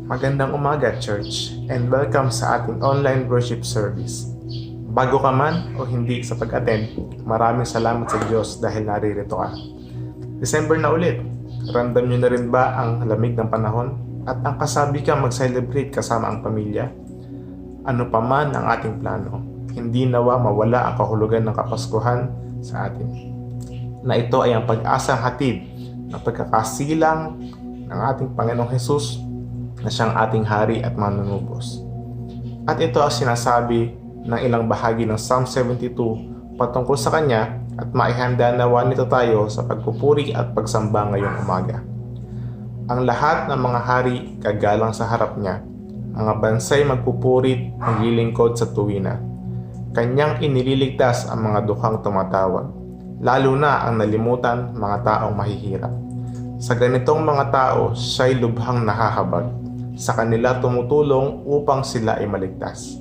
Magandang umaga, Church, and welcome sa ating online worship service. Bago ka man o hindi sa pag-attend, maraming salamat sa Diyos dahil naririto ka. December na ulit. Ramdam nyo na rin ba ang lamig ng panahon at ang kasabi kang mag-celebrate kasama ang pamilya? Ano pa man ang ating plano, hindi nawa mawala ang kahulugan ng Kapaskuhan sa atin. Na ito ay ang pag-asang hatid ng pagkakasilang ng ating Panginoong Hesus na siyang ating hari at manunubos. At ito ang sinasabi ng ilang bahagi ng Psalm 72 patungkol sa Kanya at maihanda nawa nito tayo sa pagpupuri at pagsamba ngayong umaga. Ang lahat ng mga hari gagalang sa harap niya, mga bansay magpupurit, maglilingkod sa tuwina. Kanyang inililigtas ang mga dukhang tumatawag, lalo na ang nalimutan mga taong mahihirap. Sa ganitong mga tao, siya'y lubhang nahahabag. Sa kanila tumutulong upang sila ay maligtas.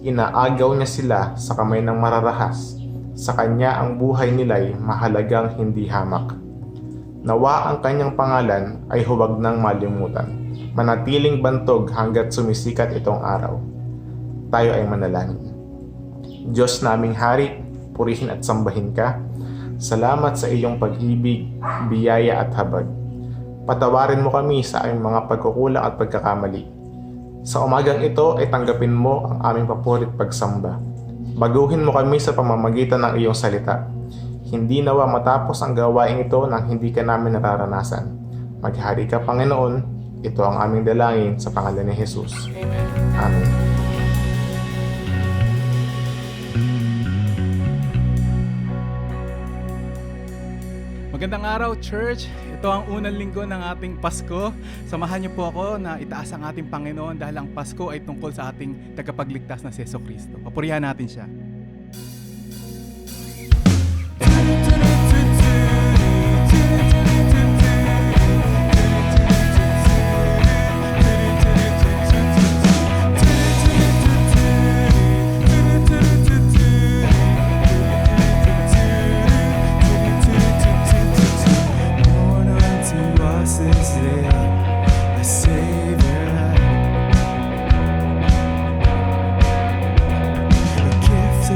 Inaagaw niya sila sa kamay ng mararahas. Sa kanya ang buhay nila'y mahalagang hindi hamak. Nawa ang kanyang pangalan ay huwag nang malimutan. Manatiling bantog hanggat sumisikat itong araw. Tayo ay manalangin. Diyos naming hari, purihin at sambahin ka. Salamat sa iyong pag-ibig, biyaya at habag. Patawarin mo kami sa aming mga pagkukulang at pagkakamali. Sa umagang ito ay tanggapin mo ang aming papurit pagsamba. Baguhin mo kami sa pamamagitan ng iyong salita. Hindi nawa matapos ang gawain ito nang hindi ka namin nararanasan. Maghari ka, Panginoon. Ito ang aming dalangin sa pangalan ni Jesus. Amen. Magandang araw, Church. Ito ang unang linggo ng ating Pasko. Samahan niyo po ako na itaas ang ating Panginoon dahil ang Pasko ay tungkol sa ating tagapagligtas na si Jesucristo. Papurihan natin siya. Gift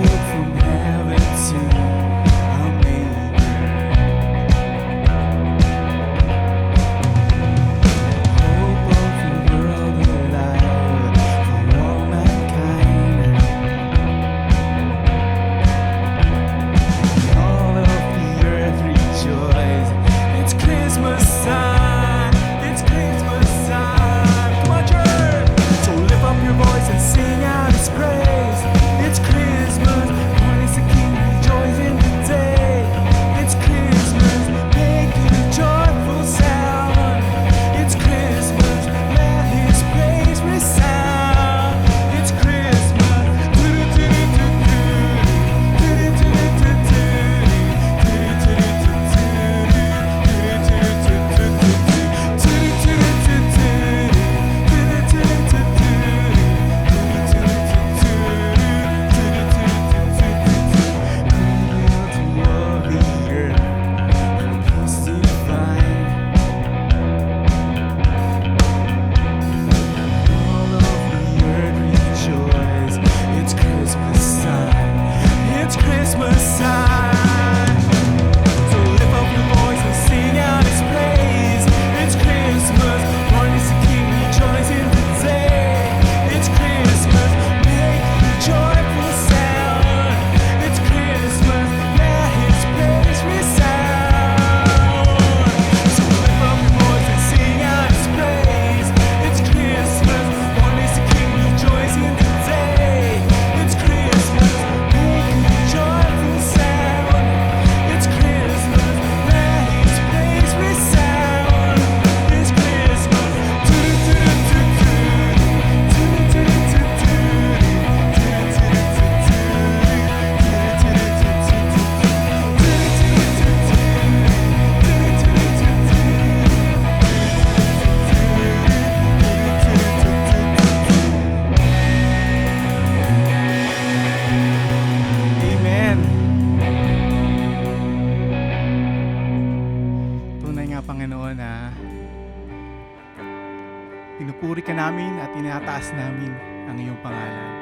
namin at tinataas namin ang iyong pangalan.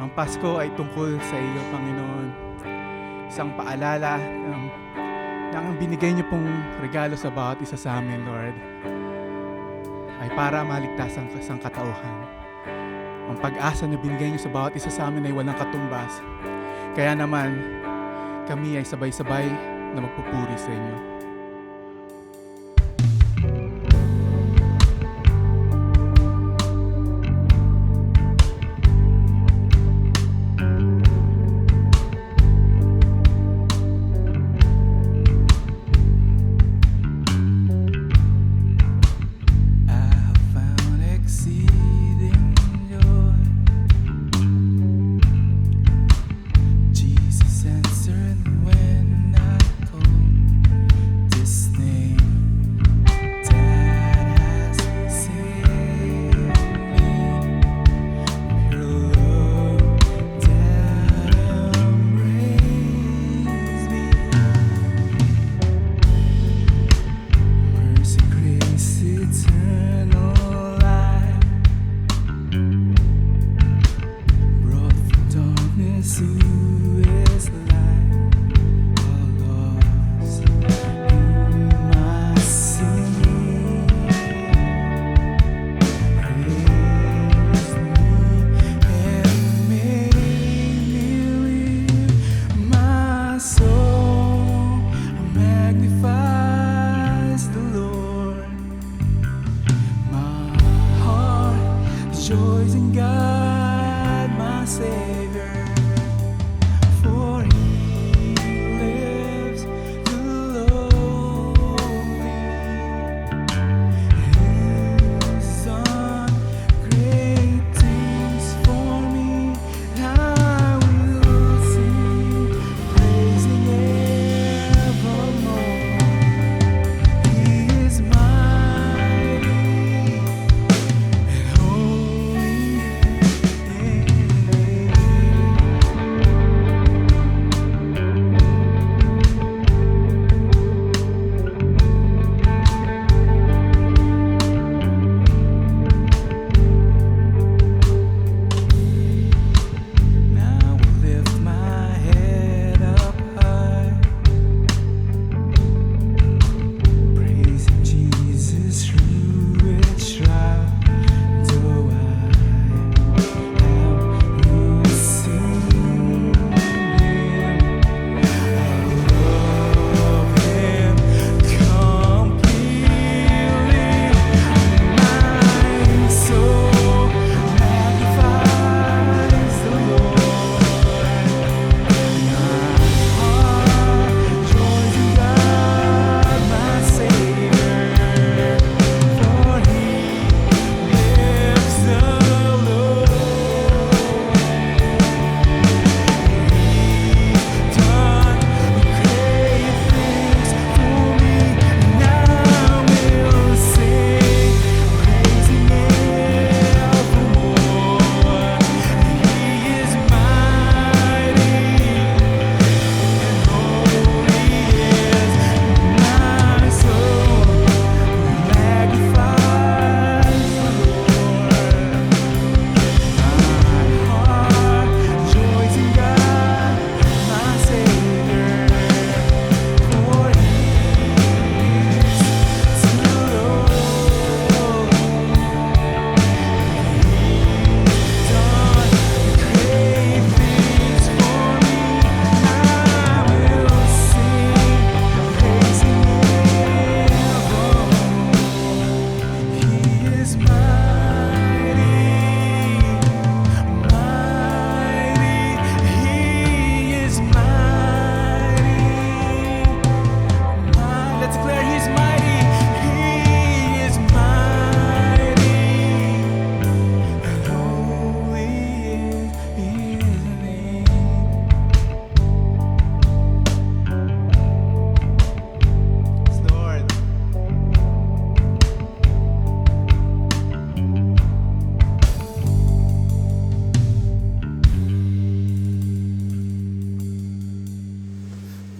Ang Pasko ay tungkol sa iyo, Panginoon. Isang paalala na ang binigay niyo pong regalo sa bawat isa sa amin, Lord, ay para maligtas ang katauhan. Ang pag-asa na binigay niyo sa bawat isa sa amin ay walang katumbas. Kaya naman, kami ay sabay-sabay na magpupuri sa inyo.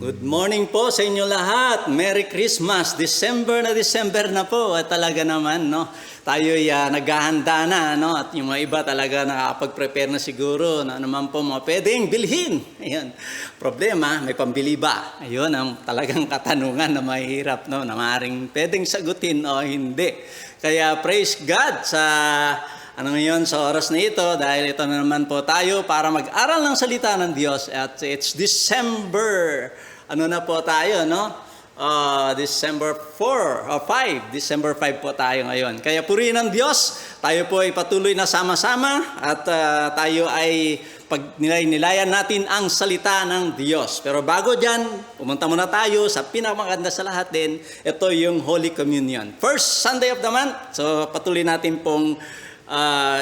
Good morning po sa inyo lahat. Merry Christmas. December na po. At talaga naman, no? Tayo'y naghahanda na, no? At yung mga iba talaga nakapag-prepare na siguro na naman po mga pwedeng bilhin. Ayun. Problema, may pambili ba? Ayun ang talagang katanungan na mahirap, no? Na maaaring pwedeng sagutin o hindi. Kaya praise God sa ngayon sa oras na ito dahil ito na naman po tayo para mag-aral ng salita ng Diyos at it's December. Na po tayo, no? December 4 o 5. December 5 po tayo ngayon. Kaya purihin ng Diyos, tayo po ay patuloy na sama-sama at tayo ay nilayan natin ang salita ng Diyos. Pero bago dyan, pumunta muna tayo sa pinakamaganda sa lahat din. Ito yung Holy Communion. First Sunday of the month. So patuloy natin pong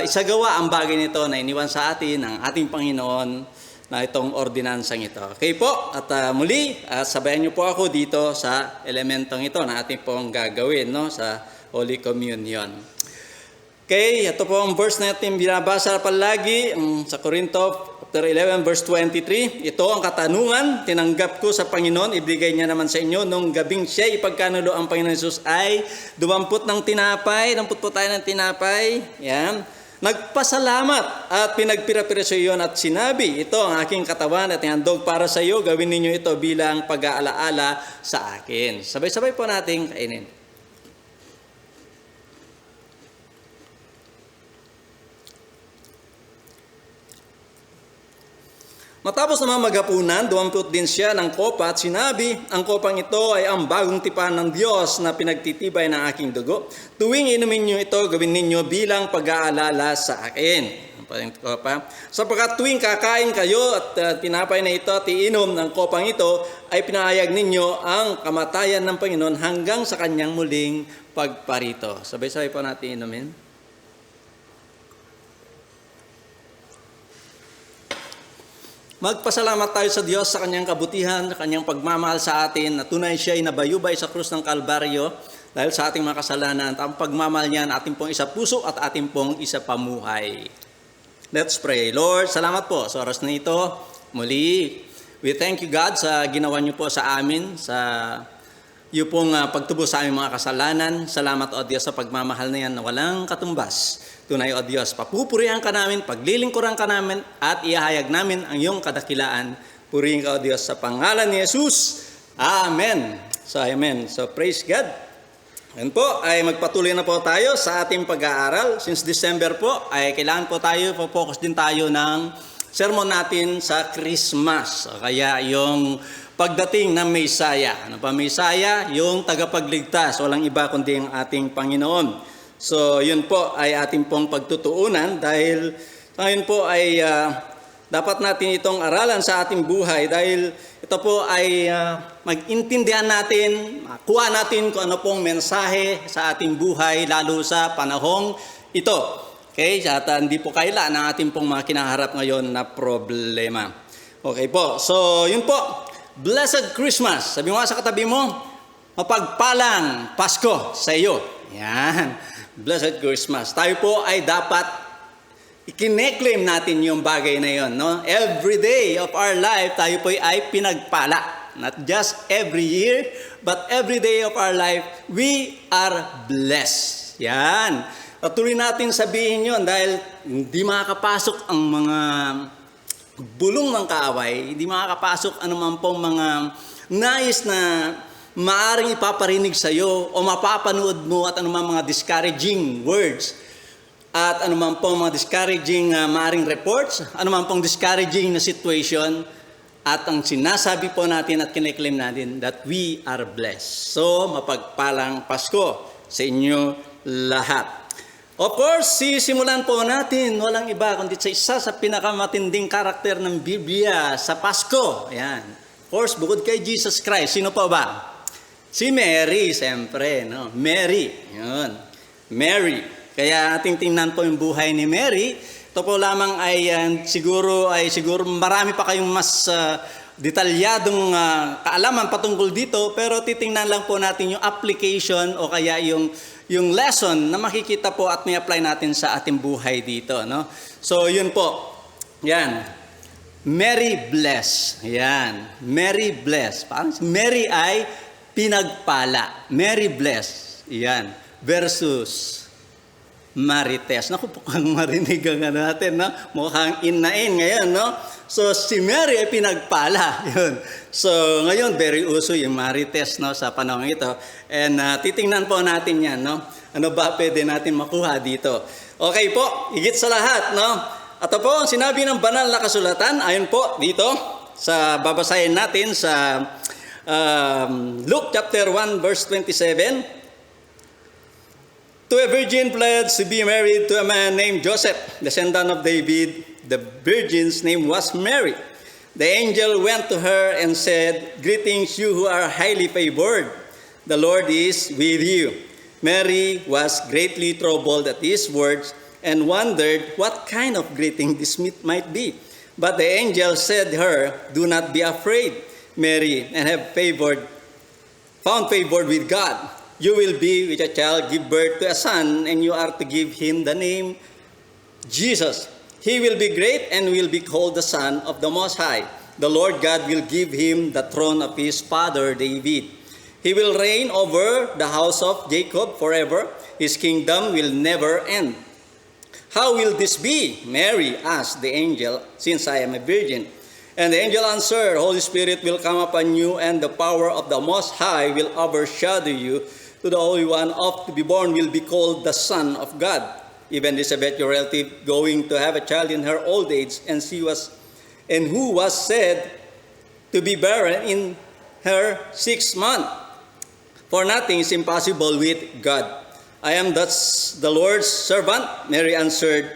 isagawa ang bagay nito na iniwan sa atin ng ating Panginoon na itong ordinansang ito. Okay po, at muli, sabayan niyo po ako dito sa elementong ito na ating pong gagawin, no, sa Holy Communion. Okay, ito po ang verse natin binabasa palagi sa Corinto chapter 11 verse 23. Ito ang katanungan, tinanggap ko sa Panginoon, ibigay niya naman sa inyo nung gabing siya ipagkanulo ang Panginoon Jesus ay dumampot ng tinapay, dampot po tayo ng tinapay, yan. Nagpasalamat at pinagpira-piraso iyon at sinabi, ito ang aking katawan at handog para sa iyo, gawin ninyo ito bilang pag-aalaala sa akin. Sabay-sabay po nating kainin. Matapos naman maghapunan, dumampot din siya ng kopa at sinabi, ang kopang ito ay ang bagong tipan ng Diyos na pinagtitibay ng aking dugo. Tuwing inumin niyo ito, gawin ninyo bilang pag-aalala sa akin. Sapagkat tuwing kakain kayo at tinapay na ito at iinom ng kopang ito, ay pinahayag ninyo ang kamatayan ng Panginoon hanggang sa kanyang muling pagparito. Sabay-sabay po natin inumin. Magpasalamat tayo sa Diyos sa kanyang kabutihan, sa kanyang pagmamahal sa atin, na tunay siya ay nabayubay sa krus ng Kalbaryo dahil sa ating mga kasalanan. Ang pagmamahal niya na ating pong isa puso at ating pong isa pamuhay. Let's pray. Lord, salamat po sa oras na ito. Muli, we thank you God sa ginawa niyo po sa amin, sa iyo pong pagtubos sa aming mga kasalanan. Salamat o Diyos sa pagmamahal na yan na walang katumbas. Tunay o Diyos, papupurihan ka namin, paglilingkuran ka namin, at ihahayag namin ang iyong kadakilaan. Purihin ka o Diyos sa pangalan ni Jesus. Amen. Amen. So, praise God. Yan po, ay magpatuloy na po tayo sa ating pag-aaral. Since December po, ay kailangan po tayo, focus din tayo ng sermon natin sa Christmas. Kaya yung pagdating ng Mesaya. Ano pa Mesaya? Yung tagapagligtas. Walang iba kundi ang ating Panginoon. So, yun po ay ating pong pagtutuunan dahil ngayon po ay dapat natin itong aralan sa ating buhay dahil ito po ay mag-intindihan natin, makuha natin kung ano pong mensahe sa ating buhay lalo sa panahong ito. Okay? At hindi po kaila ng ating pong mga kinaharap ngayon na problema. Okay po. So, yun po. Blessed Christmas. Sabi mo sa katabi mo, mapagpalang Pasko sa iyo. Yan. Blessed Christmas. Tayo po ay dapat i-claim natin yung bagay na yon, no? Every day of our life, tayo po ay pinagpala. Not just every year, but every day of our life, we are blessed. Yan. Patuloy natin sabihin yon dahil hindi makakapasok ang mga bulong ng kaaway, hindi makakapasok anuman pong mga nais na maaring ipaparinig sa iyo o mapapanood mo at anumang mga discouraging words at anumang pong mga discouraging maaring reports, anumang pong discouraging na situation at ang sinasabi po natin at kiniklaim natin that we are blessed. So, mapagpalang Pasko sa inyo lahat. Of course, sisimulan po natin, walang iba kundi sa isa sa pinakamatinding karakter ng Biblia sa Pasko. Ayan. Of course, bukod kay Jesus Christ, sino pa ba? Si Mary, siyempre, no? Mary, yun. Mary. Kaya ating tingnan po yung buhay ni Mary. Ito po lamang ay siguro marami pa kayong mas detalyadong kaalaman patungkol dito, pero titingnan lang po natin yung application o kaya yung lesson na makikita po at may apply natin sa ating buhay dito, no? So, yun po. Yan. Mary blessed. Yan. Mary blessed. Parang si Mary ay pinagpala. Mary blessed. Yan. Versus Marites. Naku, mukhang marinig ang natin, no? Mukhang in na in ngayon, no? So, si Mary ay pinagpala. Yun. So, ngayon, very uso yung Marites, no? Sa panahon ito. And titingnan po natin yan, no? Ano ba pwede natin makuha dito? Okay po, higit sa lahat, no? Ito po ang sinabi ng banal na kasulatan, ayon po dito, sa babasahin natin sa Luke chapter 1 verse 27. To a virgin pledged to be married to a man named Joseph, descendant of David. The virgin's name was Mary. The angel went to her and said, "Greetings, you who are highly favored. The Lord is with you." Mary was greatly troubled at these words and wondered what kind of greeting this might be. But the angel said to her, "Do not be afraid, Mary, and have found favor with God. You will be with a child, give birth to a son, and you are to give him the name Jesus. He will be great and will be called the Son of the Most High. The Lord God will give him the throne of his father David. He will reign over the house of Jacob forever. His kingdom will never end." "How will this be?" Mary asked the angel, "since I am a virgin?" And the angel answered, "Holy Spirit will come upon you, and the power of the Most High will overshadow you. To the Holy One of to be born will be called the Son of God. Even Elizabeth, your relative, going to have a child in her old age, and who was said to be barren in her 6th month. For nothing is impossible with God. I am thus the Lord's servant." Mary answered,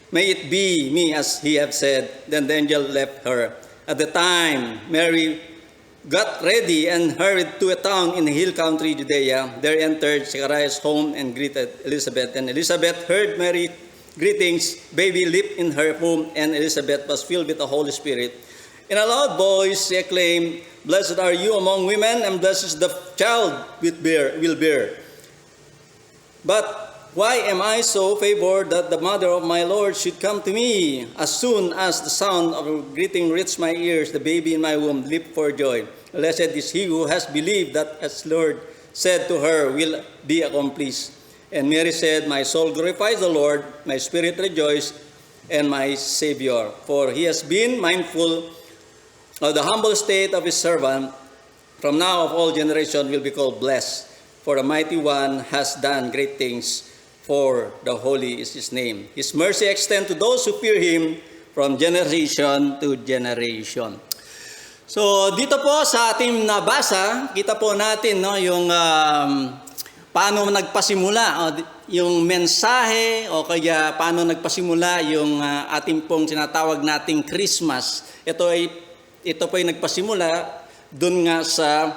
"May it be me as he have said." Then the angel left her. At the time, Mary got ready and hurried to a town in the hill country, Judea. There entered Zechariah's home and greeted Elizabeth. And Elizabeth heard Mary's greetings. Baby leaped in her womb, and Elizabeth was filled with the Holy Spirit. In a loud voice, she exclaimed, "Blessed are you among women, and blessed is the child will bear. But why am I so favored that the mother of my Lord should come to me? As soon as the sound of her greeting reached my ears, the baby in my womb leaped for joy. Blessed is he who has believed that as Lord said to her will be accomplished." And Mary said, "My soul glorifies the Lord, my spirit rejoices in my Savior, for he has been mindful of the humble state of his servant. From now of all generations will be called blessed, for the Mighty One has done great things, for the holy is his name. His mercy extends to those who fear him from generation to generation." So dito po sa ating nabasa, kita po natin, no, yung paano nagpasimula, yung mensahe, o kaya paano nagpasimula yung ating pong sinatawag nating Christmas. Ito po ay nagpasimula dun nga sa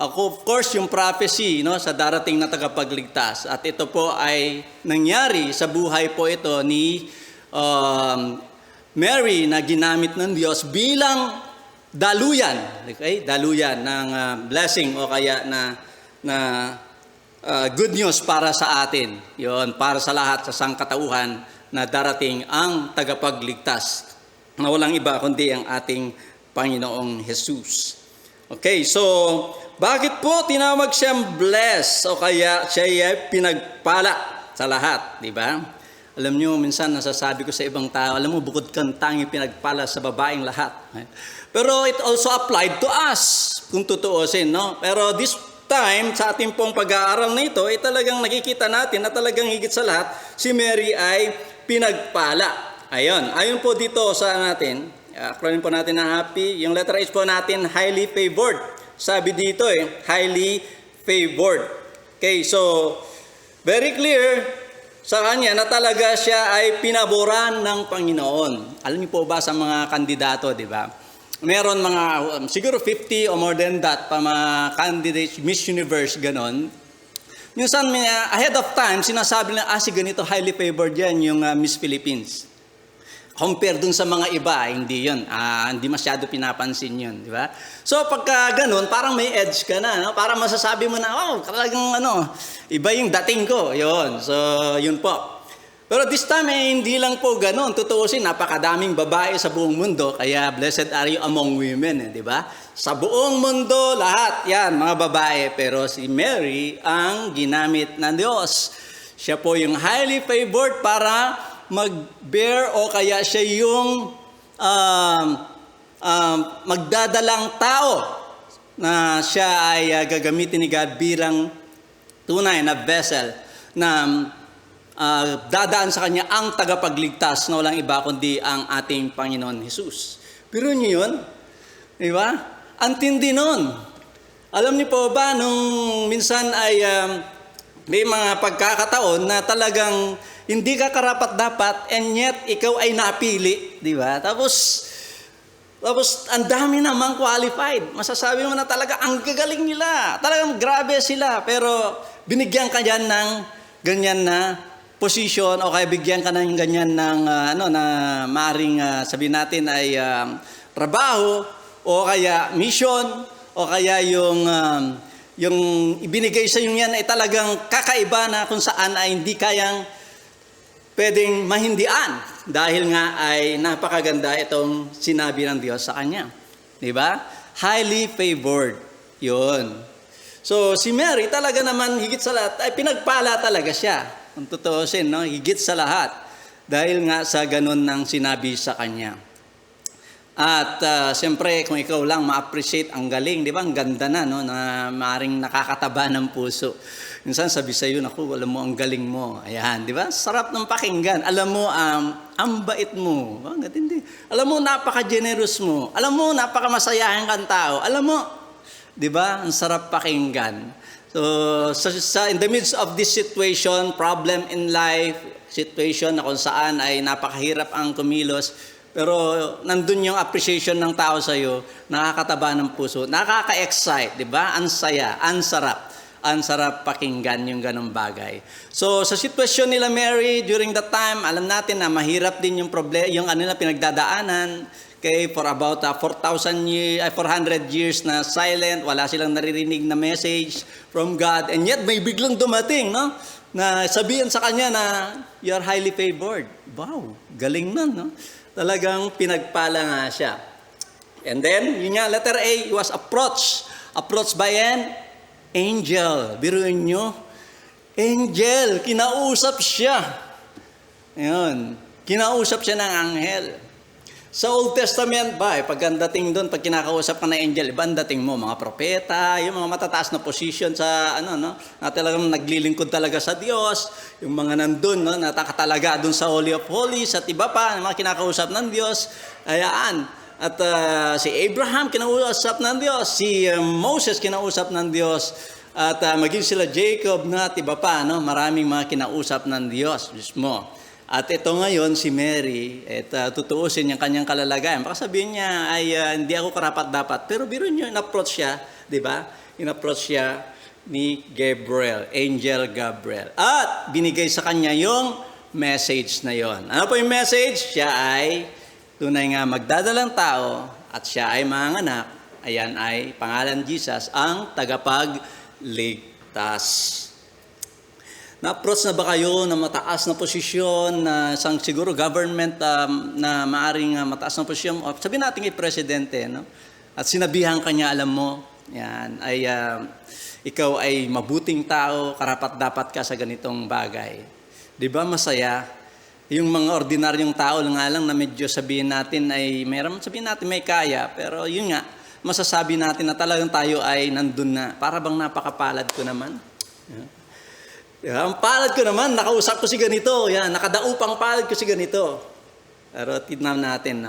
of course, yung prophecy, no, sa darating na tagapagligtas. At ito po ay nangyari sa buhay po ito ni Mary na ginamit ng Diyos bilang daluyan, okay? Daluyan ng blessing o kaya na good news para sa atin. Yon, para sa lahat sa sangkatauhan na darating ang tagapagligtas na walang iba kundi ang ating Panginoong Jesus. Okay, so bakit po tinawag siyang blessed o kaya siya ay pinagpala sa lahat, di ba? Alam nyo, minsan nasasabi ko sa ibang tao, alam mo, bukod kang tanging pinagpala sa babaeng lahat. Pero it also applied to us, kung tutuusin, no? Pero this time, sa ating pong pag-aaral na ito, ay talagang nakikita natin na talagang higit sa lahat, si Mary ay pinagpala. Ayon po dito sa natin, acronym po natin na happy, yung letter H po natin, highly favored. Sabi dito highly favored. Okay, so, very clear sa kanya na talaga siya ay pinaboran ng Panginoon. Alam niyo po ba sa mga kandidato, di ba? Meron mga, siguro 50 or more than that, pa mga candidates, Miss Universe, ganon. Minsan, ahead of time, sinasabi na, si ganito, highly favored yan, yung Miss Philippines. Compare dun sa mga iba, hindi yun. Hindi masyado pinapansin yun, di ba? So, pagka ganun, parang may edge ka na, no? Parang masasabi mo na, talagang iba yung dating ko. Yun. So, yun po. Pero this time, hindi lang po ganun. Tutuusin, napakadaming babae sa buong mundo, kaya blessed are you among women, di ba? Sa buong mundo, lahat yan, mga babae. Pero si Mary ang ginamit ng Diyos. Siya po yung highly favored para mag-bear o kaya siya yung magdadalang tao na siya ay gagamitin ni God bilang tunay na vessel na dadaan sa kanya ang tagapagligtas na walang iba kundi ang ating Panginoon Jesus. Pero niyo yun, di ba? Ang tindi nun. Alam niyo po ba, nung minsan ay may mga pagkakataon na talagang hindi ka karapat-dapat and yet ikaw ay napili, di ba? Tapos ang dami namang qualified. Masasabi mo na talaga ang gagaling nila. Talagang grabe sila. Pero binigyan ka dyan ng ganyan na position o kaya bigyan ka ng ganyan ng na maaring sabihin natin ay trabaho o kaya mission o kaya yung ibinigay sa yung yan ay talagang kakaiba na kung saan ay hindi kayang pwedeng mahindian dahil nga ay napakaganda itong sinabi ng Diyos sa kanya. Di ba? Highly favored. Yun. So si Mary talaga naman higit sa lahat ay pinagpala talaga siya. Kung tutuusin, no? Higit sa lahat. Dahil nga sa ganun ng sinabi sa kanya. At siyempre, kung ikaw lang ma-appreciate ang galing, di ba? Ang ganda na, no? Na maaaring nakakataba ng puso. Minsan sabi sa iyo, naku, alam mo, ang galing mo. Ayan, di ba? Sarap ng pakinggan. Alam mo, ang bait mo. Hindi. Alam mo, napaka-generous mo. Alam mo, napaka-masayahan kang tao. Alam mo, di ba? Ang sarap pakinggan. So, in the midst of this situation, problem in life, situation na kung saan ay napakahirap ang kumilos, pero nandun yung appreciation ng tao sa iyo, nakakataba ng puso, nakaka-excite, di ba? Ang saya, ang sarap pakinggan yung ganong bagay. So, sa sitwasyon nila Mary, during that time, alam natin na mahirap din yung problem, yung pinagdadaanan, for about 400 years na silent, wala silang naririnig na message from God, and yet may biglang dumating, no? Na sabihin sa kanya na you're highly favored. Wow, galing nun, no? Talagang pinagpala nga siya. And then, yun nga, letter A, he was approached by an angel. Biruin nyo, angel, kinausap siya. Ayun, kinausap siya ng anghel. Sa Old Testament ba, pagdating doon, pag kinakausap ka ng angel, iba ang dating mo, mga propeta, yung mga matataas na position sa, na talagang naglilingkod talaga sa Diyos, yung mga nandun, natakatalaga doon sa Holy of Holies, at iba pa, mga kinakausap ng Diyos, ayaan. At si Abraham, kinausap ng Diyos, si Moses, kinausap ng Diyos, at maging sila Jacob, at iba pa, maraming mga kinausap ng Diyos mismo. At ito ngayon, si Mary, tutuusin yung kanyang kalalagayan. Baka sabihin niya, ay hindi ako karapat-dapat. Pero biro niyo, in-approach siya, di ba? In-approach siya ni Gabriel, Angel Gabriel. At binigay sa kanya yung message na yon. Ano po yung message? Siya ay tunay nga magdadalang tao at siya ay manganak. Ayan ay pangalan Jesus, ang tagapagligtas. Na-approach na ba kayo na mataas na posisyon, na isang siguro government na maaring mataas na posisyon? Sabihin natin kay presidente, no? At sinabihan kanya, alam mo, yan, ay ikaw ay mabuting tao, karapat-dapat ka sa ganitong bagay. Di ba masaya? Yung mga ordinaryong tao nga lang na medyo sabihin natin ay, sabihin natin may kaya, pero yun nga, masasabi natin na talagang tayo ay nandun na. Para bang napakapalad ko naman? Ang palad ko naman, nakausap ko si ganito. Yan, nakadaupang palad ko si ganito. Pero tignan natin,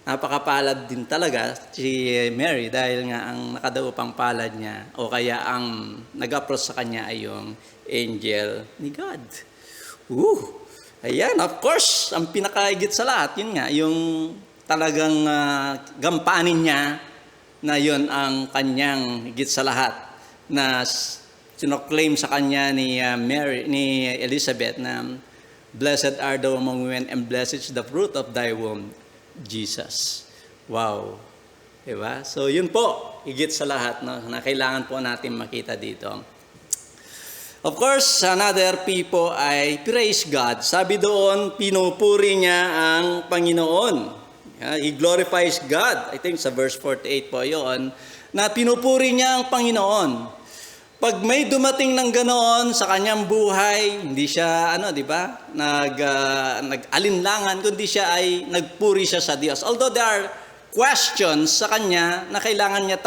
napakapalad din talaga si Mary dahil nga ang nakadaupang palad niya o kaya ang nag-approach sa kanya ay yung angel ni God. Ayan, of course, ang pinakaigit sa lahat, yun nga, yung talagang gampanin niya na yun ang kanyang higit sa lahat na sinoclaim sa kanya ni Elizabeth na blessed are thou among women and blessed is the fruit of thy womb, Jesus. Wow. Diba? So yun po, higit sa lahat, na kailangan po natin makita dito. Of course, another people ay praise God. Sabi doon, pinupuri niya ang Panginoon. He glorifies God. I think sa verse 48 po yon, na pinupuri niya ang Panginoon. Pag may dumating ng ganoon sa kanyang buhay, hindi siya nag-alinlangan, kundi siya ay nagpuri siya sa Diyos. Although there are questions sa kanya na kailangan niya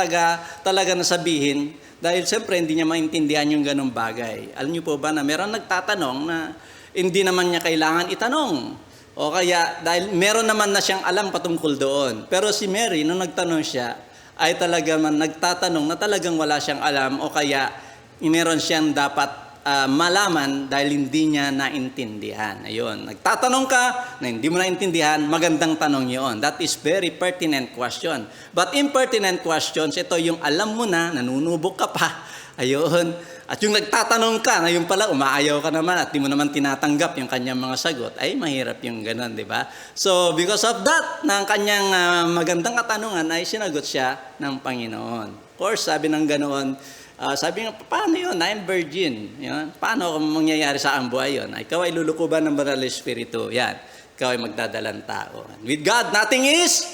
talaga na sabihin, dahil siyempre hindi niya maintindihan yung ganong bagay. Alam niyo po ba na meron nagtatanong na hindi naman niya kailangan itanong. O kaya dahil meron naman na siyang alam patungkol doon. Pero si Mary, nung nagtanong siya, ay talaga man nagtatanong na talagang wala siyang alam o kaya meron siyang dapat malaman dahil hindi niya naintindihan. Ayun, nagtatanong ka na hindi mo naintindihan, magandang tanong yun. That is very pertinent question. But impertinent questions, ito yung alam mo na, nanunubok ka pa. Ayun. At yung nagtatanong ka, na yung pala umaayaw ka naman at di mo naman tinatanggap yung kanyang mga sagot, ay mahirap yung ganun, di ba? So, because of that, na ang kanyang magandang katanungan ay sinagot siya ng Panginoon. Of course, sabi ng ganoon, sabi nga, paano yun? I'm virgin. Yan. Paano mangyayari sa ang buhay yun? Ikaw ay lulukuban ng Banal na Espiritu. Yan. Ikaw ay magdadalang tao. With God, nothing is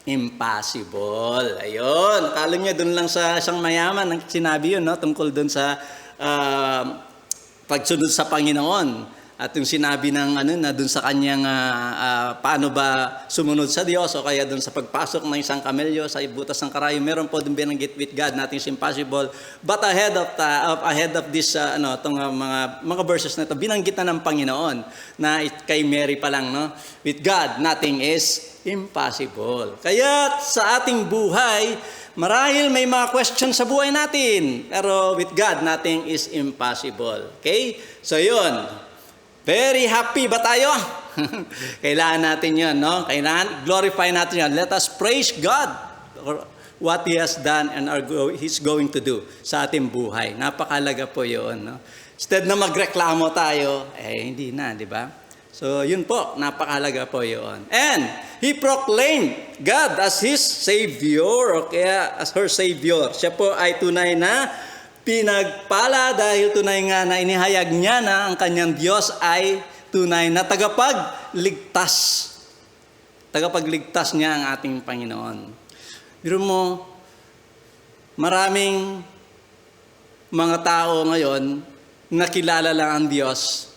impossible. Ayun. Akala niya dun lang sa isang mayaman ang sinabi yun, no? Tungkol dun sa pagsunod sa Panginoon. At yung sinabi ng dun sa kanyang paano ba sumunod sa Diyos o kaya dun sa pagpasok ng isang kamelyo sa butas ng karayo, meron po dun binanggit with God, nothing is impossible. But ahead of this tong mga verses na ito, binanggit na ng Panginoon na kay Mary pa lang, no? With God, nothing is impossible. Kaya sa ating buhay, marahil may mga questions sa buhay natin, pero with God, nothing is impossible. Okay? So yun. Very happy ba tayo? Kailangan natin yun, no? Kailangan glorify natin yun. Let us praise God for what He has done and He's going to do sa ating buhay. Napakalaga po yun, no? Instead na magreklamo tayo, hindi na, di ba? So, yun po, napakalaga po yun. And He proclaimed God as His Savior, o kaya as her Savior. Siya po ay tunay na pinagpala dahil tunay nga na inihayag niya na ang kanyang Diyos ay tunay na tagapagligtas. Tagapagligtas niya ang ating Panginoon. Biro mo, maraming mga tao ngayon nakilala lang ang Diyos.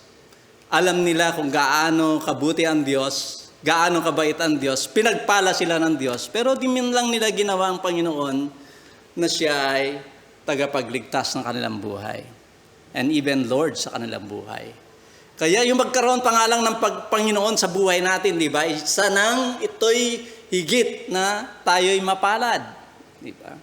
Alam nila kung gaano kabuti ang Diyos, gaano kabait ang Diyos, pinagpala sila ng Diyos, pero di man lang nila ginawa ang Panginoon na siya ay tagapagligtas ng kanilang buhay. And even Lord sa kanilang buhay. Kaya yung magkaroon pa nga lang ng Panginoon sa buhay natin, di ba? Isa nang ito'y higit na tayo'y mapalad. Di ba?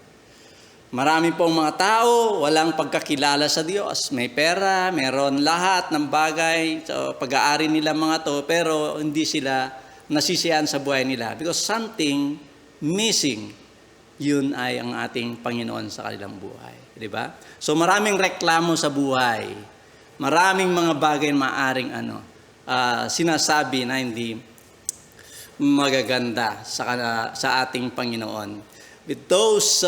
Marami pong mga tao, walang pagkakilala sa Diyos. May pera, meron lahat ng bagay, so pag-aari nila mga to, pero hindi sila nasisiyahan sa buhay nila. Because something missing. Yun ay ang ating Panginoon sa kanilang buhay. Di ba? So maraming reklamo sa buhay. Maraming mga bagay na maaring sinasabi na hindi magaganda sa ating Panginoon. With those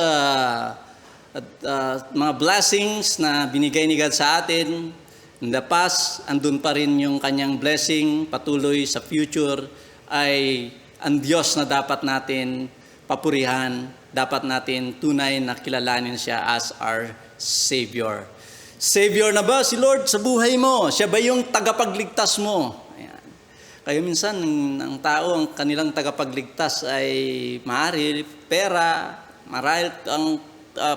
mga blessings na binigay ni God sa atin, in the past, andun pa rin yung kanyang blessing, patuloy sa future, ay ang Diyos na dapat natin papurihan, dapat natin tunay na kilalanin siya as our Savior. Savior na ba si Lord sa buhay mo? Siya ba yung tagapagligtas mo? Ayan. Kaya minsan, ang tao, ang kanilang tagapagligtas ay marahil pera, marahil ang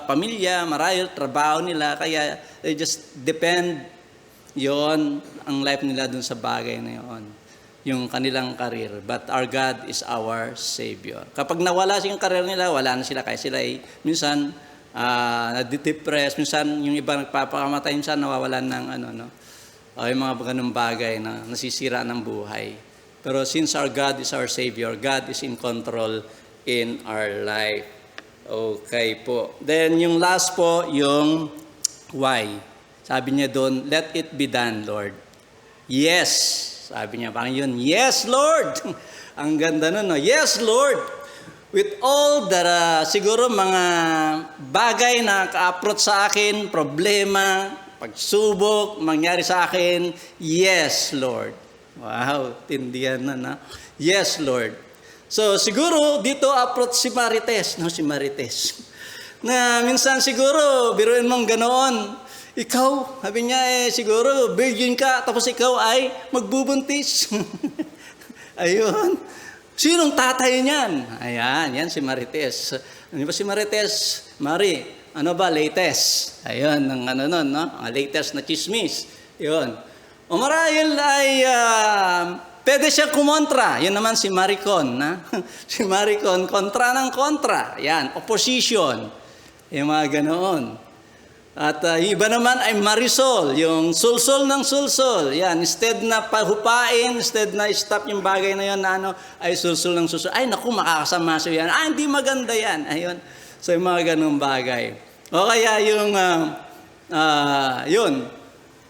pamilya, marahil trabaho nila, kaya they just depend yon ang life nila dun sa bagay na yon, yung kanilang karir. But our God is our Savior. Kapag nawala yung karir nila, wala na sila, kaya sila ay minsan nade-depress, minsan yung iba nagpapakamatay, minsan nawawalan ng yung mga ganung bagay na nasisira ng buhay. Pero since our God is our Savior, God is in control in our life. Okay po. Then yung last po, yung why. Sabi niya doon, let it be done, Lord. Yes. Sabi niya, parang yun, yes, Lord. Ang ganda nun, no? Yes, Lord. With all the, siguro mga bagay na ka-approach sa akin, problema, pagsubok, mangyari sa akin, yes, Lord. Wow, tindihan na. Yes, Lord. So, siguro, dito approach si Marites, no? Si Marites. Na minsan siguro, biruin mong ganoon. Ikaw, sabi niya, siguro, virgin ka, tapos ikaw ay magbubuntis. Ayun. Sinong tatay niyan? Ayan, yan si Marites. Ano ba si Marites? Mari, ano ba, latest? Ayun, ng ano nun, no? Ang latest na chismis. Yun. O marahil ay pwede siya kumontra. Yun naman si Maricon. Na? Si Maricon, kontra ng kontra. Yan, opposition. Yung mga ganoon. At yung iba naman ay Marisol, yung sulsol ng sulsol. Yan, instead na pahupain, instead na stop yung bagay na yun na ano, ay sulsol ng sulsol. Ay, naku, makakasama siya yan. Hindi maganda yan. Ayun. So, yung mga ganung bagay. O kaya yung, yun,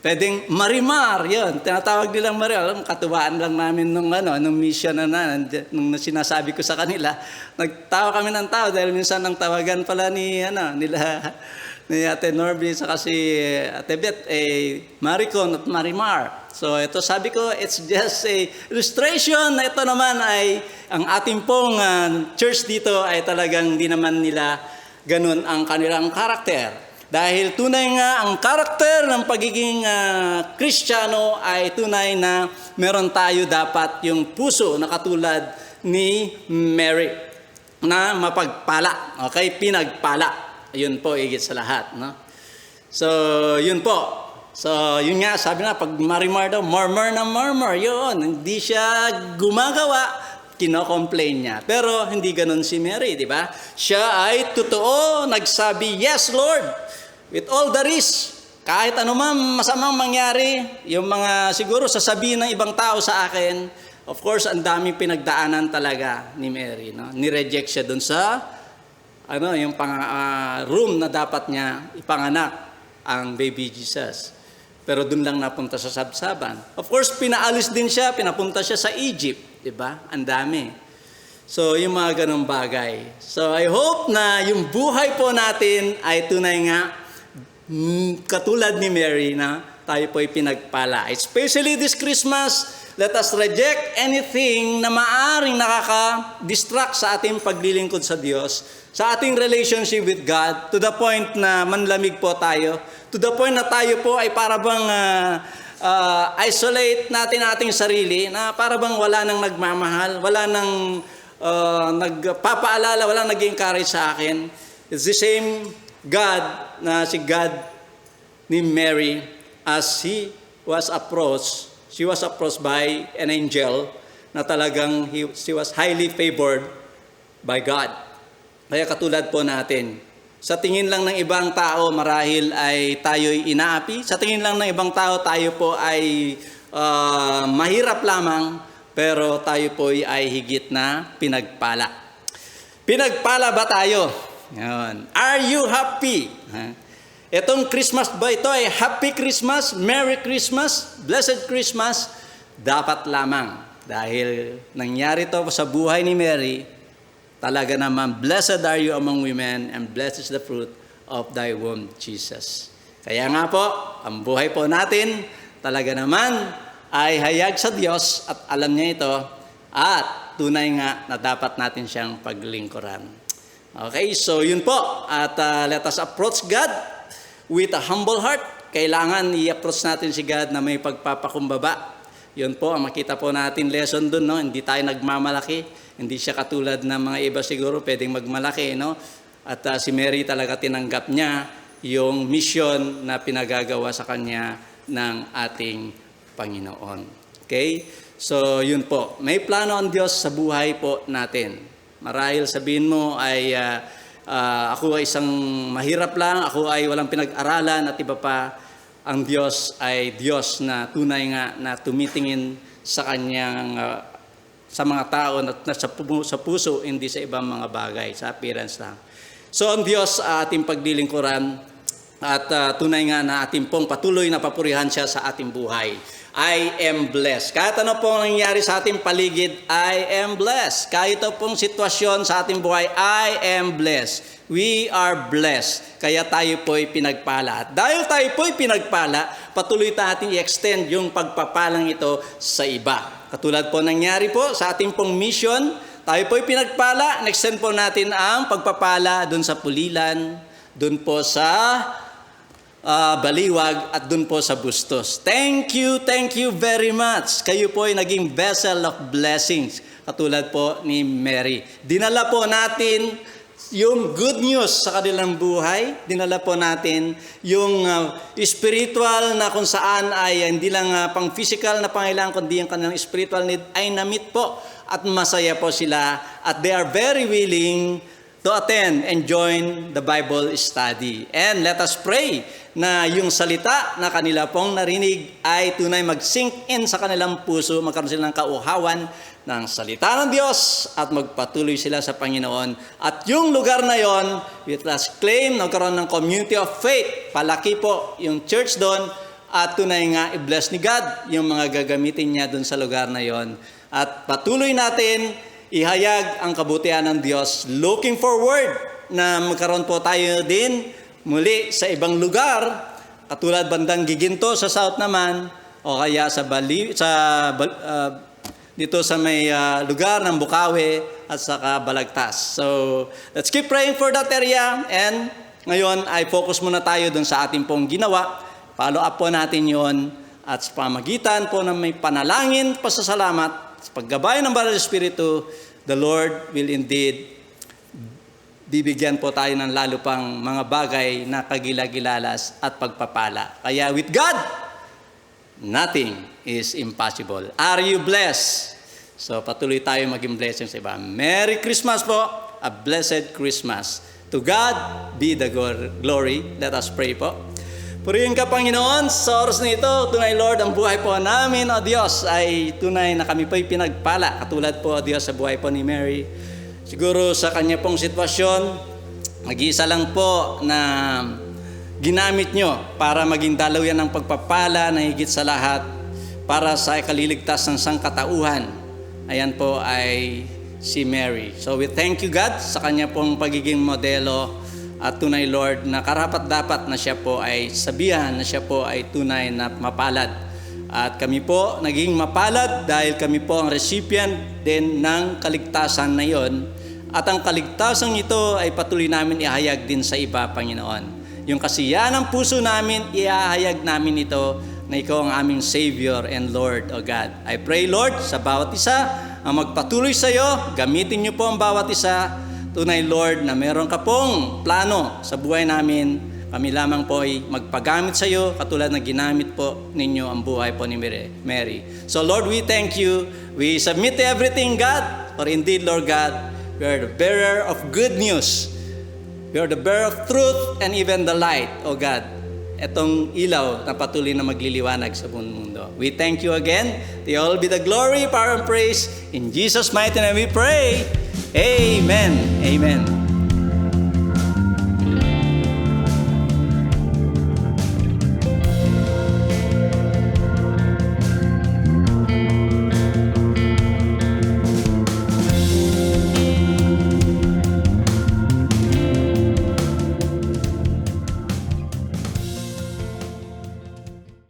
pwedeng Marimar, yun. Tinatawag nilang Marimar. Alam, katuwaan lang namin nung mission nung sinasabi ko sa kanila. Nagtawa kami ng tao dahil minsan ang tawagan pala ni Ate Norby sa kasi Ate Beth, Maricon at Marimar. So ito sabi ko, it's just a illustration na ito naman ay ang ating pong church dito ay talagang di naman nila ganun ang kanilang karakter. Dahil tunay nga ang karakter ng pagiging Kristiyano ay tunay na meron tayo dapat yung puso na katulad ni Mary na mapagpala, okay? Pinagpala. Yun po, higit sa lahat, no? So, yun po. So, yun nga, sabi na, pag Marimar daw, murmur, yun. Hindi siya gumagawa, kino-complain niya. Pero, hindi ganun si Mary, di ba? Siya ay totoo, nagsabi, yes, Lord, with all the risk. Kahit ano man masamang mangyari, yung mga siguro sasabihin ng ibang tao sa akin, of course, ang daming pinagdaanan talaga ni Mary, no? Ni-reject siya dun sa yung room na dapat niya ipanganak ang baby Jesus. Pero doon lang napunta sa sabsaban. Of course, pinaalis din siya, pinapunta siya sa Egypt, 'di ba? Ang dami. So, yung mga ganung bagay. So, I hope na yung buhay po natin ay tunay nga katulad ni Mary na tayo po ay pinagpala. Especially this Christmas, let us reject anything na maaring nakaka-distract sa ating paglilingkod sa Diyos, sa ating relationship with God, to the point na manlamig po tayo, to the point na tayo po ay para bang isolate natin ating sarili, na para bang wala nang nagmamahal, wala nang nagpapaalala, wala nang nag-encourage sa akin. It's the same God na si God ni Mary as she was approached by an angel na talagang she was highly favored by God. Kaya katulad po natin, sa tingin lang ng ibang tao marahil ay tayo'y inaapi, sa tingin lang ng ibang tao tayo po ay mahirap lamang, pero tayo po ay higit na pinagpala. Pinagpala ba tayo? Yan. Are you happy? Itong Christmas ba ito ay Happy Christmas, Merry Christmas, Blessed Christmas? Dapat lamang. Dahil nangyari ito sa buhay ni Mary, talaga naman, blessed are you among women and blessed is the fruit of thy womb, Jesus. Kaya nga po, ang buhay po natin, talaga naman ay hayag sa Diyos at alam niya ito at tunay nga na dapat natin siyang paglingkuran. Okay, so yun po. At let us approach God with a humble heart. Kailangan i-approach natin si God na may pagpapakumbaba. Yun po, ang makita po natin lesson dun, no? Hindi tayo nagmamalaki. Hindi siya katulad ng mga iba siguro pwedeng magmalaki, no? At si Mary talaga tinanggap niya yung mission na pinagagawa sa kanya ng ating Panginoon. Okay? So, yun po. May plano ang Diyos sa buhay po natin. Marahil sabihin mo ay ako ay isang mahirap lang, ako ay walang pinag-aralan at iba pa. Ang Diyos ay Diyos na tunay nga na tumitingin sa kanyang sa mga tao at sa puso, hindi sa ibang mga bagay, sa appearance lang. So ang Diyos ating paglilingkuran at tunay nga na ating pong patuloy na papurihan siya sa ating buhay. I am blessed. Kahit ano pong nangyari sa ating paligid, I am blessed. Kahit ito pong sitwasyon sa ating buhay, I am blessed. We are blessed. Kaya tayo po'y pinagpala. At dahil tayo po'y pinagpala, patuloy natin i-extend yung pagpapalang ito sa iba. Katulad po nangyari po sa ating pong mission, tayo po'y pinagpala, next-extend po natin ang pagpapala dun sa Pulilan, dun po sa Baliwag at dun po sa Bustos. Thank you very much. Kayo po ay naging vessel of blessings, katulad po ni Mary. Dinala po natin yung good news sa kanilang buhay. Dinala po natin yung spiritual na kung saan ay hindi lang pang physical na pangailangan, kundi yung kanilang spiritual need ay na-meet po. At masaya po sila at they are very willing to attend and join the Bible study. And let us pray na yung salita na kanila pong narinig ay tunay mag-sink in sa kanilang puso, magkaroon sila ng kauhawan ng salita ng Diyos at magpatuloy sila sa Panginoon. At yung lugar na yon, let us claim, nagkaroon ng community of faith. Palaki po yung church doon at tunay nga i-bless ni God yung mga gagamitin niya doon sa lugar na yon. At patuloy natin ihayag ang kabutihan ng Diyos. Looking forward na magkaroon po tayo din muli sa ibang lugar, katulad bandang Giginto sa south naman, o kaya sa dito sa may lugar ng Bukawi at saka Balagtas. So, let's keep praying for that area. And ngayon ay focus muna tayo dun sa ating pong ginawa. Follow up po natin yon at sa pamagitan po ng may panalangin, pasasalamat, sa paggabay ng Banal na Espiritu, the Lord will indeed bibigyan po tayo ng lalo pang mga bagay na kagilagilalas at pagpapala. Kaya with God, nothing is impossible. Are you blessed? So patuloy tayo maging blessing sa iba. Merry Christmas po. A blessed Christmas. To God be the glory. Let us pray po. Purihin ka, Panginoon, sa oras na ito, tunay, Lord, ang buhay po namin, O Diyos, ay tunay na kami po'y pinagpala. Katulad po, O Diyos, sa buhay po ni Mary. Siguro sa kanya pong sitwasyon, mag-iisa lang po na ginamit nyo para maging dalawian ng pagpapala na higit sa lahat para sa ikaliligtas ng sangkatauhan. Ayan po ay si Mary. So we thank you, God, sa kanya pong pagiging modelo. At tunay, Lord, na karapat-dapat na siya po ay sabihan, na siya po ay tunay na mapalad. At kami po naging mapalad dahil kami po ang recipient din ng kaligtasan na yon. At ang kaligtasan ito ay patuloy namin ihayag din sa iba, Panginoon. Yung kasiyahan ng puso namin, ihahayag namin ito na ikaw ang aming Savior and Lord, O God. I pray, Lord, sa bawat isa, ang magpatuloy sa iyo, gamitin niyo po ang bawat isa. Tunay, Lord, na meron ka pong plano sa buhay namin. Kami lamang po ay magpagamit sa iyo, katulad na ginamit po ninyo ang buhay po ni Mary. So, Lord, we thank you. We submit everything, God. For indeed, Lord God, we are the bearer of good news. We are the bearer of truth and even the light, O God. Etong ilaw na patuloy na magliliwanag sa buong mundo. We thank you again. To all be the glory, power, and praise. In Jesus' mighty name we pray. Amen. Amen.